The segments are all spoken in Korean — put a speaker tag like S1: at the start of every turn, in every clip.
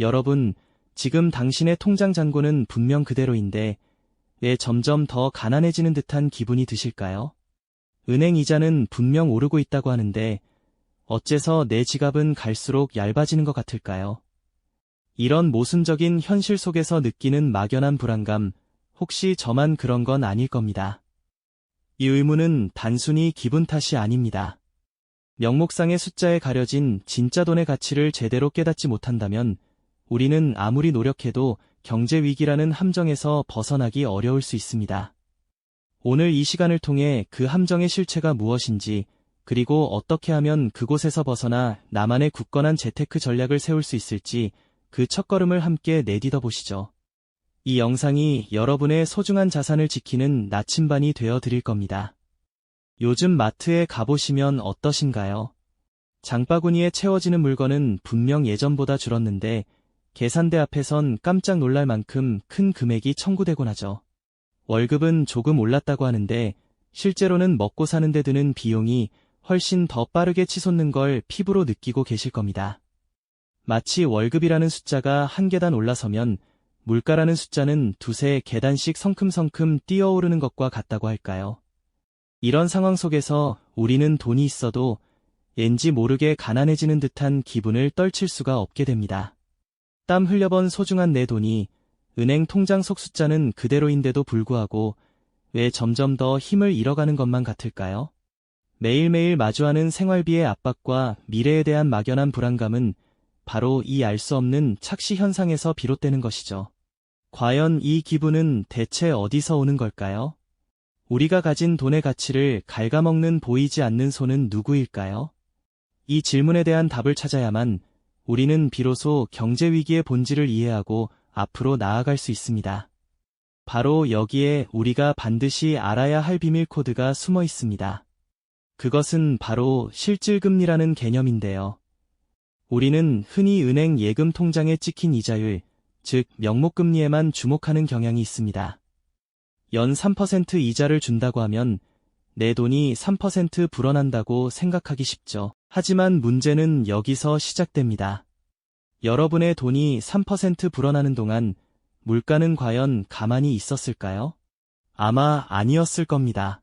S1: 여러분, 지금 당신의 통장 잔고는 분명 그대로인데 왜 점점 더 가난해지는 듯한 기분이 드실까요? 은행 이자는 분명 오르고 있다고 하는데 어째서 내 지갑은 갈수록 얇아지는 것 같을까요? 이런 모순적인 현실 속에서 느끼는 막연한 불안감, 혹시 저만 그런 건 아닐 겁니다. 이 의문은 단순히 기분 탓이 아닙니다. 명목상의 숫자에 가려진 진짜 돈의 가치를 제대로 깨닫지 못한다면 우리는 아무리 노력해도 경제 위기라는 함정에서 벗어나기 어려울 수 있습니다. 오늘 이 시간을 통해 그 함정의 실체가 무엇인지, 그리고 어떻게 하면 그곳에서 벗어나 나만의 굳건한 재테크 전략을 세울 수 있을지 그 첫걸음을 함께 내딛어 보시죠. 이 영상이 여러분의 소중한 자산을 지키는 나침반이 되어 드릴 겁니다. 요즘 마트에 가보시면 어떠신가요? 장바구니에 채워지는 물건은 분명 예전보다 줄었는데 계산대 앞에선 깜짝 놀랄 만큼 큰 금액이 청구되곤 하죠. 월급은 조금 올랐다고 하는데 실제로는 먹고 사는 데 드는 비용이 훨씬 더 빠르게 치솟는 걸 피부로 느끼고 계실 겁니다. 마치 월급이라는 숫자가 한 계단 올라서면 물가라는 숫자는 두세 계단씩 성큼성큼 뛰어오르는 것과 같다고 할까요? 이런 상황 속에서 우리는 돈이 있어도 왠지 모르게 가난해지는 듯한 기분을 떨칠 수가 없게 됩니다. 땀 흘려번 소중한 내 돈이 은행 통장 속 숫자는 그대로인데도 불구하고 왜 점점 더 힘을 잃어가는 것만 같을까요? 매일매일 마주하는 생활비의 압박과 미래에 대한 막연한 불안감은 바로 이 알 수 없는 착시 현상에서 비롯되는 것이죠. 과연 이 기분은 대체 어디서 오는 걸까요? 우리가 가진 돈의 가치를 갉아먹는 보이지 않는 손은 누구일까요? 이 질문에 대한 답을 찾아야만 우리는 비로소 경제 위기의 본질을 이해하고 앞으로 나아갈 수 있습니다. 바로 여기에 우리가 반드시 알아야 할 비밀 코드가 숨어 있습니다. 그것은 바로 실질금리라는 개념인데요. 우리는 흔히 은행 예금 통장에 찍힌 이자율, 즉 명목금리에만 주목하는 경향이 있습니다. 연 3% 이자를 준다고 하면 내 돈이 3% 불어난다고 생각하기 쉽죠. 하지만 문제는 여기서 시작됩니다. 여러분의 돈이 3% 불어나는 동안 물가는 과연 가만히 있었을까요? 아마 아니었을 겁니다.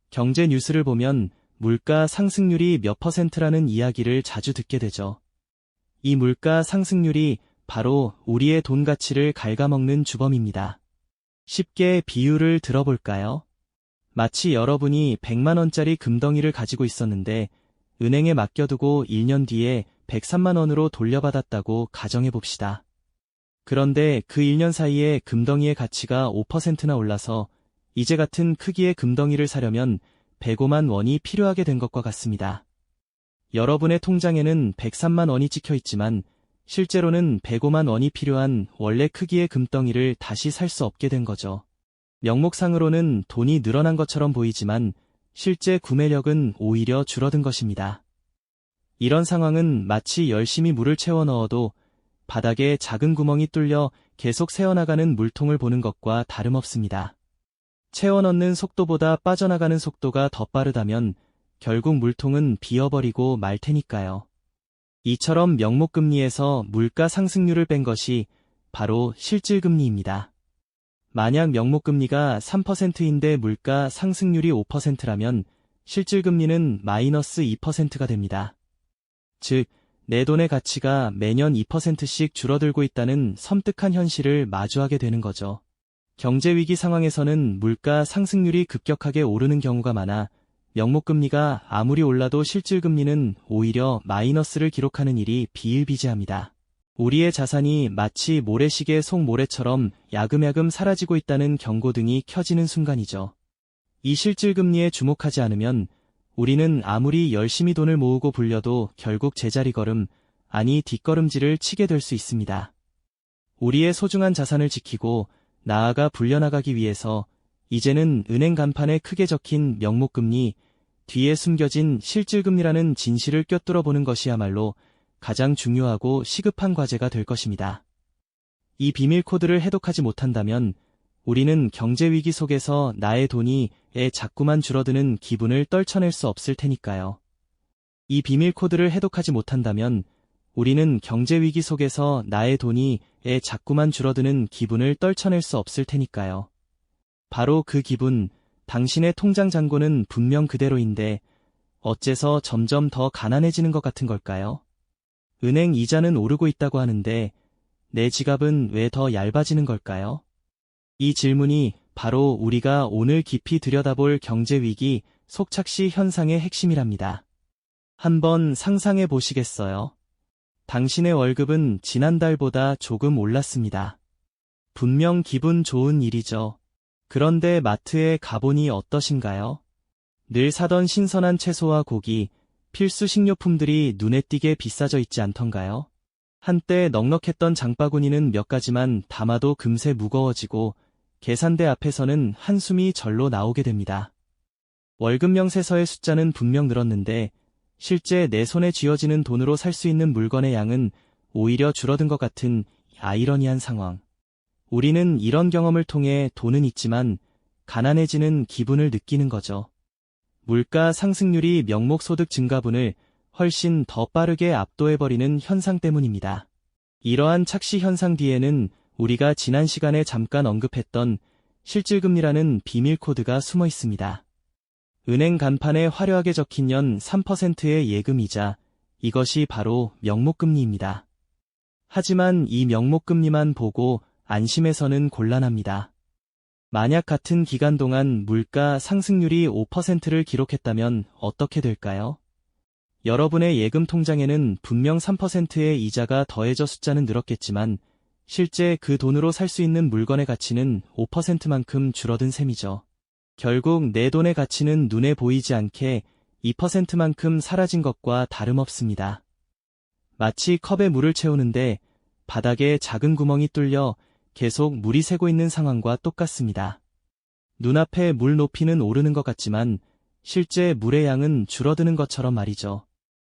S1: 경제 뉴스를 보면 물가 상승률이 몇 %라는 이야기를 자주 듣게 되죠. 이 물가 상승률이 바로 우리의 돈 가치를 갉아먹는 주범입니다. 쉽게 비유를 들어볼까요? 마치 여러분이 100만 원짜리 금덩이를 가지고 있었는데 은행에 맡겨두고 1년 뒤에 103만 원으로 돌려받았다고 가정해봅시다. 그런데 그 1년 사이에 금덩이의 가치가 5%나 올라서 이제 같은 크기의 금덩이를 사려면 105만 원이 필요하게 된 것과 같습니다. 여러분의 통장에는 103만 원이 찍혀 있지만 실제로는 105만 원이 필요한 원래 크기의 금덩이를 다시 살 수 없게 된 거죠. 명목상으로는 돈이 늘어난 것처럼 보이지만 실제 구매력은 오히려 줄어든 것입니다. 이런 상황은 마치 열심히 물을 채워 넣어도 바닥에 작은 구멍이 뚫려 계속 새어나가는 물통을 보는 것과 다름없습니다. 채워 넣는 속도보다 빠져나가는 속도가 더 빠르다면 결국 물통은 비어버리고 말 테니까요. 이처럼 명목금리에서 물가 상승률을 뺀 것이 바로 실질금리입니다. 만약 명목금리가 3%인데 물가 상승률이 5%라면 실질금리는 마이너스 2%가 됩니다. 즉, 내 돈의 가치가 매년 2%씩 줄어들고 있다는 섬뜩한 현실을 마주하게 되는 거죠. 경제위기 상황에서는 물가 상승률이 급격하게 오르는 경우가 많아 명목금리가 아무리 올라도 실질금리는 오히려 마이너스를 기록하는 일이 비일비재합니다. 우리의 자산이 마치 모래시계 속모래처럼 야금야금 사라지고 있다는 경고등이 켜지는 순간이죠. 이 실질금리에 주목하지 않으면 우리는 아무리 열심히 돈을 모으고 불려도 결국 제자리 걸음, 아니 뒷걸음질을 치게 될 수 있습니다. 우리의 소중한 자산을 지키고 나아가 불려나가기 위해서 이제는 은행 간판에 크게 적힌 명목금리, 뒤에 숨겨진 실질금리라는 진실을 꿰뚫어 보는 것이야말로 가장 중요하고 시급한 과제가 될 것입니다. 이 비밀 코드를 해독하지 못한다면 우리는 경제위기 속에서 나의 돈이 자꾸만 줄어드는 기분을 떨쳐낼 수 없을 테니까요. 이 비밀 코드를 해독하지 못한다면 우리는 경제 위기 속에서 나의 돈이 자꾸만 줄어드는 기분을 떨쳐낼 수 없을 테니까요. 바로 그 기분, 당신의 통장 잔고는 분명 그대로인데 어째서 점점 더 가난해지는 것 같은 걸까요? 은행 이자는 오르고 있다고 하는데 내 지갑은 왜 더 얇아지는 걸까요? 이 질문이 바로 우리가 오늘 깊이 들여다볼 경제 위기 속착시 현상의 핵심이랍니다. 한번 상상해 보시겠어요? 당신의 월급은 지난달보다 조금 올랐습니다. 분명 기분 좋은 일이죠. 그런데 마트에 가보니 어떠신가요? 늘 사던 신선한 채소와 고기, 필수 식료품들이 눈에 띄게 비싸져 있지 않던가요? 한때 넉넉했던 장바구니는 몇 가지만 담아도 금세 무거워지고 계산대 앞에서는 한숨이 절로 나오게 됩니다. 월급 명세서의 숫자는 분명 늘었는데 실제 내 손에 쥐어지는 돈으로 살 수 있는 물건의 양은 오히려 줄어든 것 같은 아이러니한 상황. 우리는 이런 경험을 통해 돈은 있지만 가난해지는 기분을 느끼는 거죠. 물가 상승률이 명목소득 증가분을 훨씬 더 빠르게 압도해버리는 현상 때문입니다. 이러한 착시 현상 뒤에는 우리가 지난 시간에 잠깐 언급했던 실질금리라는 비밀 코드가 숨어 있습니다. 은행 간판에 화려하게 적힌 연 3%의 예금이자, 이것이 바로 명목금리입니다. 하지만 이 명목금리만 보고 안심해서는 곤란합니다. 만약 같은 기간 동안 물가 상승률이 5%를 기록했다면 어떻게 될까요? 여러분의 예금 통장에는 분명 3%의 이자가 더해져 숫자는 늘었겠지만 실제 그 돈으로 살 수 있는 물건의 가치는 5%만큼 줄어든 셈이죠. 결국 내 돈의 가치는 눈에 보이지 않게 2%만큼 사라진 것과 다름없습니다. 마치 컵에 물을 채우는데 바닥에 작은 구멍이 뚫려 계속 물이 새고 있는 상황과 똑같습니다. 눈앞에 물 높이는 오르는 것 같지만 실제 물의 양은 줄어드는 것처럼 말이죠.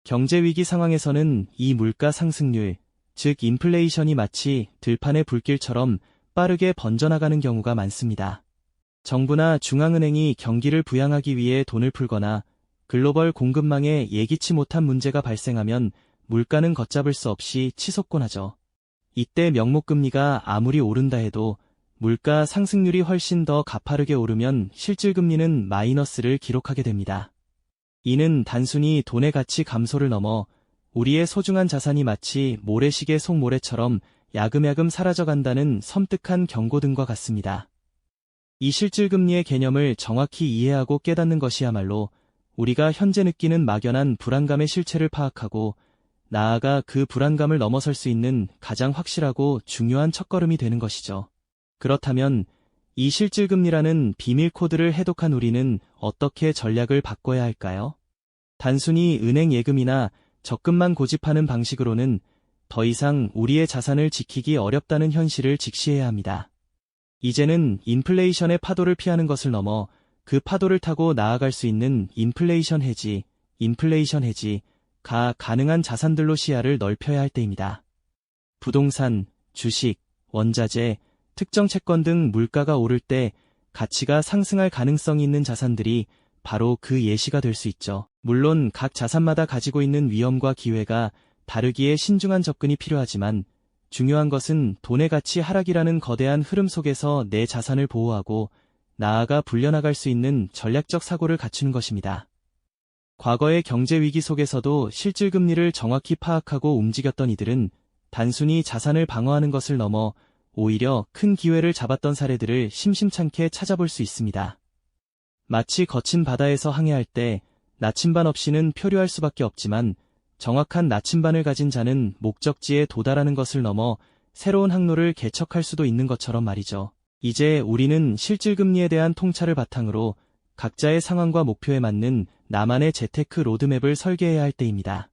S1: 경제위기 상황에서는 이 물가 상승률, 즉 인플레이션이 마치 들판의 불길처럼 빠르게 번져나가는 경우가 많습니다. 정부나 중앙은행이 경기를 부양하기 위해 돈을 풀거나 글로벌 공급망에 예기치 못한 문제가 발생하면 물가는 걷잡을 수 없이 치솟곤 하죠. 이때 명목금리가 아무리 오른다 해도 물가 상승률이 훨씬 더 가파르게 오르면 실질금리는 마이너스를 기록하게 됩니다. 이는 단순히 돈의 가치 감소를 넘어 우리의 소중한 자산이 마치 모래시계 속 모래처럼 야금야금 사라져간다는 섬뜩한 경고등과 같습니다. 이 실질금리의 개념을 정확히 이해하고 깨닫는 것이야말로 우리가 현재 느끼는 막연한 불안감의 실체를 파악하고 나아가 그 불안감을 넘어설 수 있는 가장 확실하고 중요한 첫걸음이 되는 것이죠. 그렇다면 이 실질금리라는 비밀 코드를 해독한 우리는 어떻게 전략을 바꿔야 할까요? 단순히 은행 예금이나 적금만 고집하는 방식으로는 더 이상 우리의 자산을 지키기 어렵다는 현실을 직시해야 합니다. 이제는 인플레이션의 파도를 피하는 것을 넘어 그 파도를 타고 나아갈 수 있는 인플레이션 해지가 가능한 자산들로 시야를 넓혀야 할 때입니다. 부동산, 주식, 원자재, 특정 채권 등 물가가 오를 때 가치가 상승할 가능성이 있는 자산들이 바로 그 예시가 될 수 있죠. 물론 각 자산마다 가지고 있는 위험과 기회가 다르기에 신중한 접근이 필요하지만 중요한 것은 돈의 가치 하락이라는 거대한 흐름 속에서 내 자산을 보호하고 나아가 불려나갈 수 있는 전략적 사고를 갖추는 것입니다. 과거의 경제 위기 속에서도 실질금리를 정확히 파악하고 움직였던 이들은 단순히 자산을 방어하는 것을 넘어 오히려 큰 기회를 잡았던 사례들을 심심찮게 찾아볼 수 있습니다. 마치 거친 바다에서 항해할 때 나침반 없이는 표류할 수밖에 없지만 정확한 나침반을 가진 자는 목적지에 도달하는 것을 넘어 새로운 항로를 개척할 수도 있는 것처럼 말이죠. 이제 우리는 실질금리에 대한 통찰을 바탕으로 각자의 상황과 목표에 맞는 나만의 재테크 로드맵을 설계해야 할 때입니다.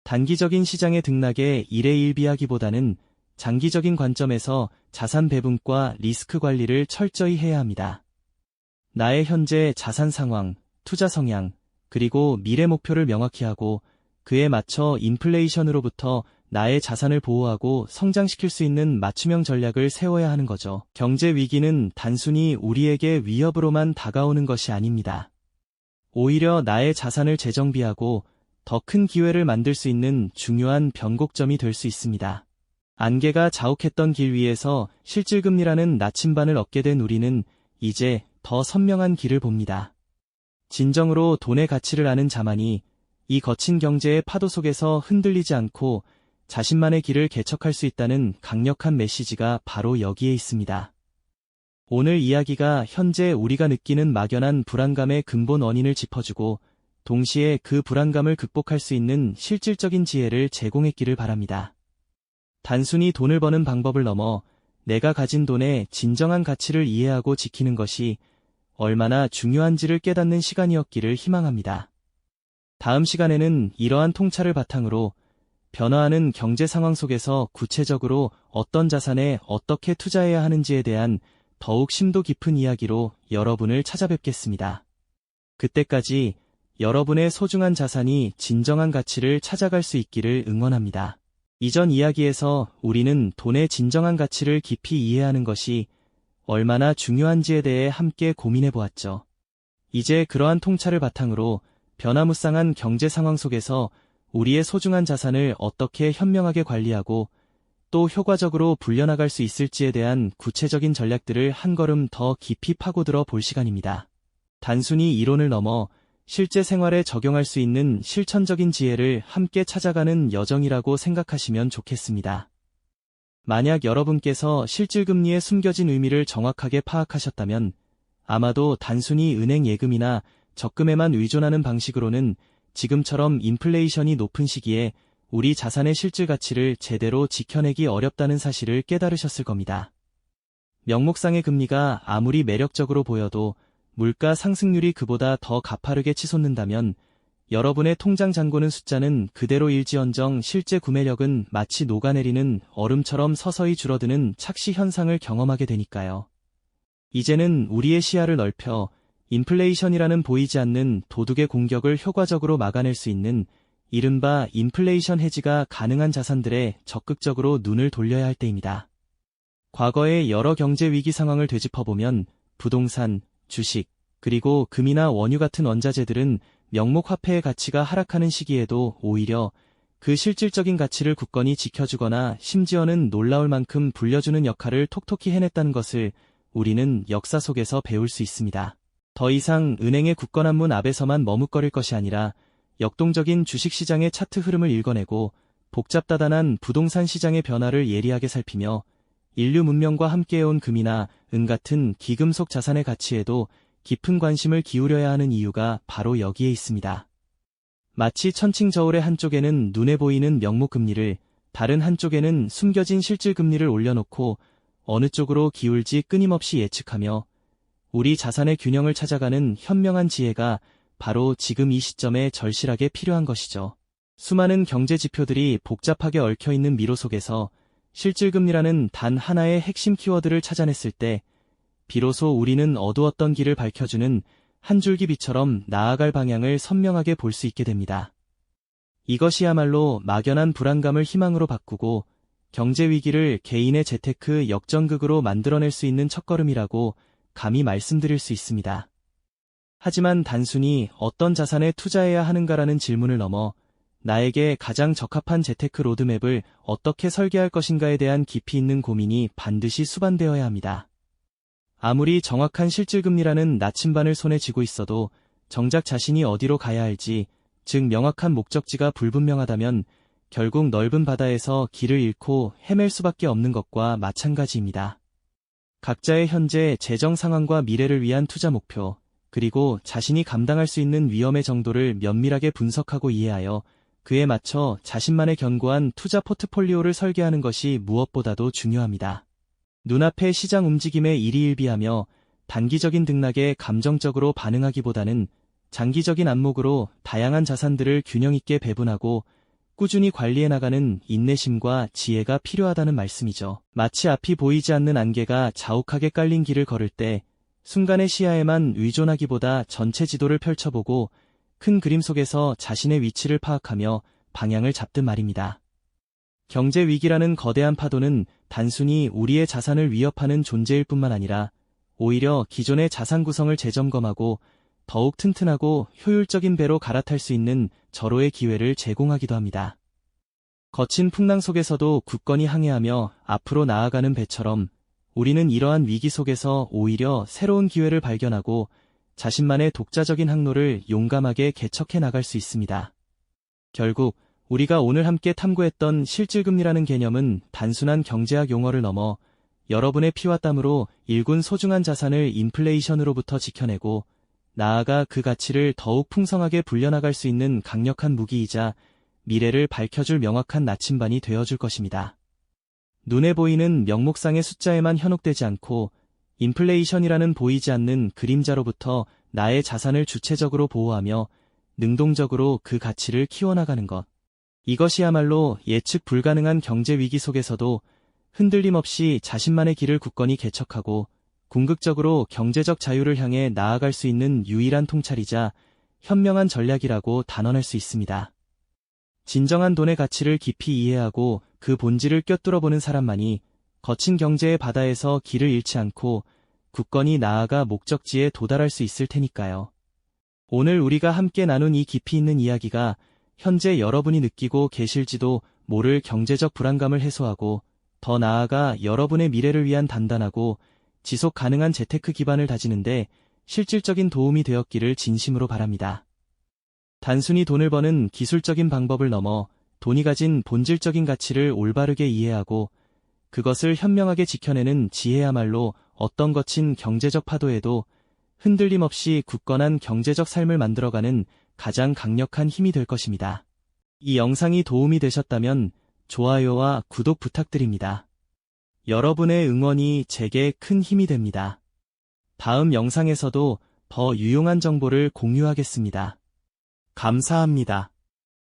S1: 단기적인 시장의 등락에 일희일비하기보다는 장기적인 관점에서 자산 배분과 리스크 관리를 철저히 해야 합니다. 나의 현재 자산 상황, 투자 성향, 그리고 미래 목표를 명확히 하고 그에 맞춰 인플레이션으로부터 나의 자산을 보호하고 성장시킬 수 있는 맞춤형 전략을 세워야 하는 거죠. 경제 위기는 단순히 우리에게 위협으로만 다가오는 것이 아닙니다. 오히려 나의 자산을 재정비하고 더 큰 기회를 만들 수 있는 중요한 변곡점이 될 수 있습니다. 안개가 자욱했던 길 위에서 실질금리라는 나침반을 얻게 된 우리는 이제 더 선명한 길을 봅니다. 진정으로 돈의 가치를 아는 자만이 이 거친 경제의 파도 속에서 흔들리지 않고 자신만의 길을 개척할 수 있다는 강력한 메시지가 바로 여기에 있습니다. 오늘 이야기가 현재 우리가 느끼는 막연한 불안감의 근본 원인을 짚어주고 동시에 그 불안감을 극복할 수 있는 실질적인 지혜를 제공했기를 바랍니다. 단순히 돈을 버는 방법을 넘어 내가 가진 돈의 진정한 가치를 이해하고 지키는 것이 얼마나 중요한지를 깨닫는 시간이었기를 희망합니다. 다음 시간에는 이러한 통찰을 바탕으로 변화하는 경제 상황 속에서 구체적으로 어떤 자산에 어떻게 투자해야 하는지에 대한 더욱 심도 깊은 이야기로 여러분을 찾아뵙겠습니다. 그때까지 여러분의 소중한 자산이 진정한 가치를 찾아갈 수 있기를 응원합니다. 이전 이야기에서 우리는 돈의 진정한 가치를 깊이 이해하는 것이 얼마나 중요한지에 대해 함께 고민해 보았죠. 이제 그러한 통찰을 바탕으로 변화무쌍한 경제 상황 속에서 우리의 소중한 자산을 어떻게 현명하게 관리하고 또 효과적으로 불려나갈 수 있을지에 대한 구체적인 전략들을 한 걸음 더 깊이 파고들어 볼 시간입니다. 단순히 이론을 넘어 실제 생활에 적용할 수 있는 실천적인 지혜를 함께 찾아가는 여정이라고 생각하시면 좋겠습니다. 만약 여러분께서 실질금리의 숨겨진 의미를 정확하게 파악하셨다면 아마도 단순히 은행 예금이나 적금에만 의존하는 방식으로는 지금처럼 인플레이션이 높은 시기에 우리 자산의 실질 가치를 제대로 지켜내기 어렵다는 사실을 깨달으셨을 겁니다. 명목상의 금리가 아무리 매력적으로 보여도 물가 상승률이 그보다 더 가파르게 치솟는다면 여러분의 통장 잔고는 숫자는 그대로 일지언정 실제 구매력은 마치 녹아내리는 얼음처럼 서서히 줄어드는 착시 현상을 경험하게 되니까요. 이제는 우리의 시야를 넓혀 인플레이션이라는 보이지 않는 도둑의 공격을 효과적으로 막아낼 수 있는 이른바 인플레이션 해지가 가능한 자산들에 적극적으로 눈을 돌려야 할 때입니다. 과거의 여러 경제 위기 상황을 되짚어보면 부동산, 주식, 그리고 금이나 원유 같은 원자재들은 명목 화폐의 가치가 하락하는 시기에도 오히려 그 실질적인 가치를 굳건히 지켜주거나 심지어는 놀라울 만큼 불려주는 역할을 톡톡히 해냈다는 것을 우리는 역사 속에서 배울 수 있습니다. 더 이상 은행의 굳건한 문 앞에서만 머뭇거릴 것이 아니라 역동적인 주식시장의 차트 흐름을 읽어내고 복잡다단한 부동산 시장의 변화를 예리하게 살피며 인류 문명과 함께해온 금이나 은 같은 기금속 자산의 가치에도 깊은 관심을 기울여야 하는 이유가 바로 여기에 있습니다. 마치 천칭저울의 한쪽에는 눈에 보이는 명목금리를 다른 한쪽에는 숨겨진 실질금리를 올려놓고 어느 쪽으로 기울지 끊임없이 예측하며 우리 자산의 균형을 찾아가는 현명한 지혜가 바로 지금 이 시점에 절실하게 필요한 것이죠. 수많은 경제 지표들이 복잡하게 얽혀있는 미로 속에서 실질금리라는 단 하나의 핵심 키워드를 찾아냈을 때 비로소 우리는 어두웠던 길을 밝혀주는 한 줄기 빛처럼 나아갈 방향을 선명하게 볼 수 있게 됩니다. 이것이야말로 막연한 불안감을 희망으로 바꾸고 경제 위기를 개인의 재테크 역전극으로 만들어낼 수 있는 첫걸음이라고 감히 말씀드릴 수 있습니다. 하지만 단순히 어떤 자산에 투자해야 하는가라는 질문을 넘어 나에게 가장 적합한 재테크 로드맵을 어떻게 설계할 것인가에 대한 깊이 있는 고민이 반드시 수반되어야 합니다. 아무리 정확한 실질금리라는 나침반을 손에 쥐고 있어도 정작 자신이 어디로 가야 할지, 즉 명확한 목적지가 불분명하다면 결국 넓은 바다에서 길을 잃고 헤맬 수밖에 없는 것과 마찬가지입니다. 각자의 현재 재정 상황과 미래를 위한 투자 목표, 그리고 자신이 감당할 수 있는 위험의 정도를 면밀하게 분석하고 이해하여 그에 맞춰 자신만의 견고한 투자 포트폴리오를 설계하는 것이 무엇보다도 중요합니다. 눈앞의 시장 움직임에 일희일비하며 단기적인 등락에 감정적으로 반응하기보다는 장기적인 안목으로 다양한 자산들을 균형 있게 배분하고 꾸준히 관리해 나가는 인내심과 지혜가 필요하다는 말씀이죠. 마치 앞이 보이지 않는 안개가 자욱하게 깔린 길을 걸을 때 순간의 시야에만 의존하기보다 전체 지도를 펼쳐보고 큰 그림 속에서 자신의 위치를 파악하며 방향을 잡든 말입니다. 경제 위기라는 거대한 파도는 단순히 우리의 자산을 위협하는 존재일 뿐만 아니라 오히려 기존의 자산 구성을 재점검하고 더욱 튼튼하고 효율적인 배로 갈아탈 수 있는 절호의 기회를 제공하기도 합니다. 거친 풍랑 속에서도 굳건히 항해하며 앞으로 나아가는 배처럼 우리는 이러한 위기 속에서 오히려 새로운 기회를 발견하고 자신만의 독자적인 항로를 용감하게 개척해 나갈 수 있습니다. 결국 우리가 오늘 함께 탐구했던 실질금리라는 개념은 단순한 경제학 용어를 넘어 여러분의 피와 땀으로 일군 소중한 자산을 인플레이션으로부터 지켜내고 나아가 그 가치를 더욱 풍성하게 불려나갈 수 있는 강력한 무기이자 미래를 밝혀줄 명확한 나침반이 되어줄 것입니다. 눈에 보이는 명목상의 숫자에만 현혹되지 않고 인플레이션이라는 보이지 않는 그림자로부터 나의 자산을 주체적으로 보호하며 능동적으로 그 가치를 키워나가는 것. 이것이야말로 예측 불가능한 경제 위기 속에서도 흔들림 없이 자신만의 길을 굳건히 개척하고 궁극적으로 경제적 자유를 향해 나아갈 수 있는 유일한 통찰이자 현명한 전략이라고 단언할 수 있습니다. 진정한 돈의 가치를 깊이 이해하고 그 본질을 꿰뚫어보는 사람만이 거친 경제의 바다에서 길을 잃지 않고 굳건히 나아가 목적지에 도달할 수 있을 테니까요. 오늘 우리가 함께 나눈 이 깊이 있는 이야기가 현재 여러분이 느끼고 계실지도 모를 경제적 불안감을 해소하고 더 나아가 여러분의 미래를 위한 단단하고 지속 가능한 재테크 기반을 다지는데 실질적인 도움이 되었기를 진심으로 바랍니다. 단순히 돈을 버는 기술적인 방법을 넘어 돈이 가진 본질적인 가치를 올바르게 이해하고 그것을 현명하게 지켜내는 지혜야말로 어떤 거친 경제적 파도에도 흔들림 없이 굳건한 경제적 삶을 만들어가는 가장 강력한 힘이 될 것입니다. 이 영상이 도움이 되셨다면 좋아요와 구독 부탁드립니다. 여러분의 응원이 제게 큰 힘이 됩니다. 다음 영상에서도 더 유용한 정보를 공유하겠습니다. 감사합니다.